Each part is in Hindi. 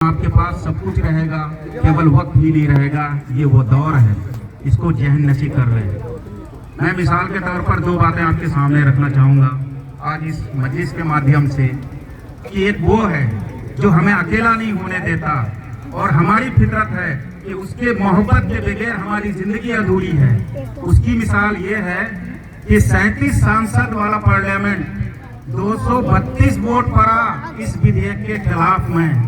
आपके पास सब कुछ रहेगा, केवल वक्त ही नहीं रहेगा। ये वो दौर है, इसको जहन नशी कर रहे हैं। मैं मिसाल के तौर पर दो बातें आपके सामने रखना चाहूँगा आज इस मजलिस के माध्यम से कि एक वो है जो हमें अकेला नहीं होने देता और हमारी फितरत है कि उसके मोहब्बत के बगैर हमारी जिंदगी अधूरी है। उसकी मिसाल ये है कि 37 सांसद वाला पार्लियामेंट 232 वोट पड़ा इस विधेयक के खिलाफ में।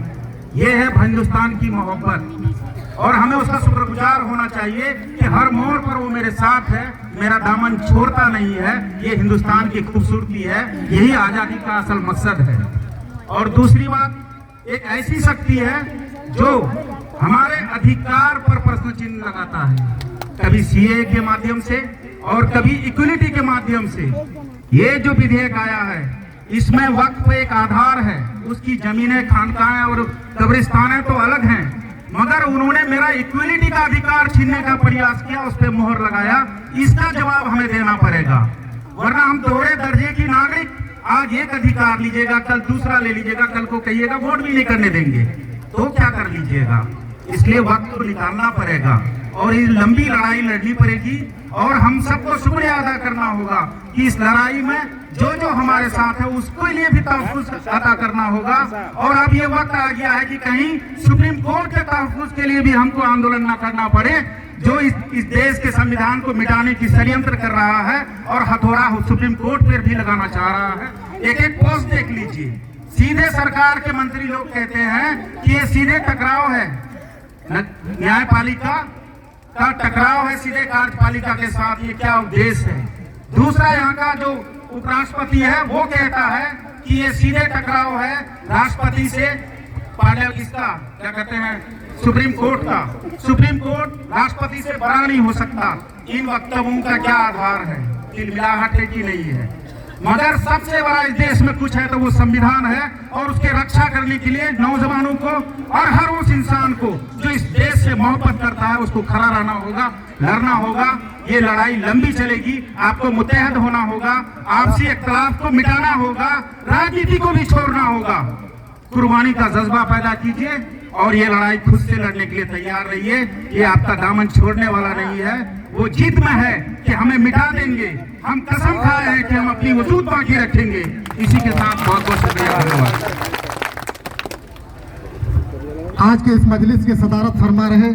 ये है हिंदुस्तान की मोहब्बत और हमें उसका शुक्रगुजार होना चाहिए कि हर मोड़ पर वो मेरे साथ है, मेरा दामन छोड़ता नहीं है। ये हिंदुस्तान की खूबसूरती है, यही आज़ादी का असल मकसद है। और दूसरी बात, एक ऐसी शक्ति है जो हमारे अधिकार पर प्रश्न चिन्ह लगाता है, कभी सीए के माध्यम से और कभी इक्वलिटी के माध्यम से। ये जो विधेयक आया है इसमें वक्फ एक आधार है, उसकी जमीनें, खानकाहें और कब्रिस्तानें तो अलग हैं, मगर उन्होंने मेरा इक्वलिटी का अधिकार छीनने का प्रयास किया, उस पर मोहर लगाया। इसका जवाब हमें देना पड़ेगा, वरना हम दोहरे दर्जे की नागरिक, आज एक अधिकार लीजिएगा कल दूसरा ले लीजिएगा, कल को कहिएगा वोट भी नहीं करने देंगे, तो क्या कर लीजिएगा। इसलिए वक्त को निकालना पड़ेगा और ये लंबी लड़ाई लड़नी पड़ेगी और हम सबको शुक्रिया अदा करना होगा कि इस लड़ाई में जो जो हमारे साथ है उसके लिए भी तहफ़्फ़ुज़ अदा करना होगा। और अब ये वक्त आ गया है कि कहीं सुप्रीम कोर्ट के तहफ़्फ़ुज़ के लिए भी हमको आंदोलन न करना पड़े, जो इस देश के संविधान को मिटाने की षड्यंत्र कर रहा है और हथौड़ा सुप्रीम कोर्ट पर भी लगाना चाह रहा है। एक एक पोस्ट देख लीजिए, सीधे सरकार के मंत्री लोग कहते हैं कि ये सीधे टकराव है, न्यायपालिका का टकराव है सीधे कार्यपालिका के साथ। ये क्या उद्देश्य है। दूसरा, यहाँ का जो उपराष्ट्रपति है वो कहता है कि ये सीधे टकराव है राष्ट्रपति से, इसका क्या कहते हैं, सुप्रीम कोर्ट का। सुप्रीम कोर्ट राष्ट्रपति से बड़ा नहीं हो सकता। इन वक्तव्यों का क्या आधार है, मिलावट है कि नहीं है। मगर सबसे बड़ा इस देश में कुछ है तो वो संविधान है और उसके रक्षा करने के लिए नौजवानों को और हर उस इंसान को जो इस देश से मोहब्बत करता है उसको खड़ा रहना होगा, लड़ना होगा। ये लड़ाई लंबी चलेगी, आपको मुत्तहद होना होगा, आपसी इख्तिलाफ को मिटाना होगा, राजनीति को भी छोड़ना होगा। कुर्बानी का जज्बा पैदा कीजिए और ये लड़ाई खुद से लड़ने के लिए तैयार रहिए। ये आपका दामन छोड़ने वाला नहीं है, वो जिद में है कि हमें मिटा देंगे। हम कसम खाए हैं कि हम अपनी वजूद बाकी रखेंगे। इसी के साथ बहुत बहुत शुक्रिया, धन्यवाद। आज के इस मजलिस के सदारत फरमा रहे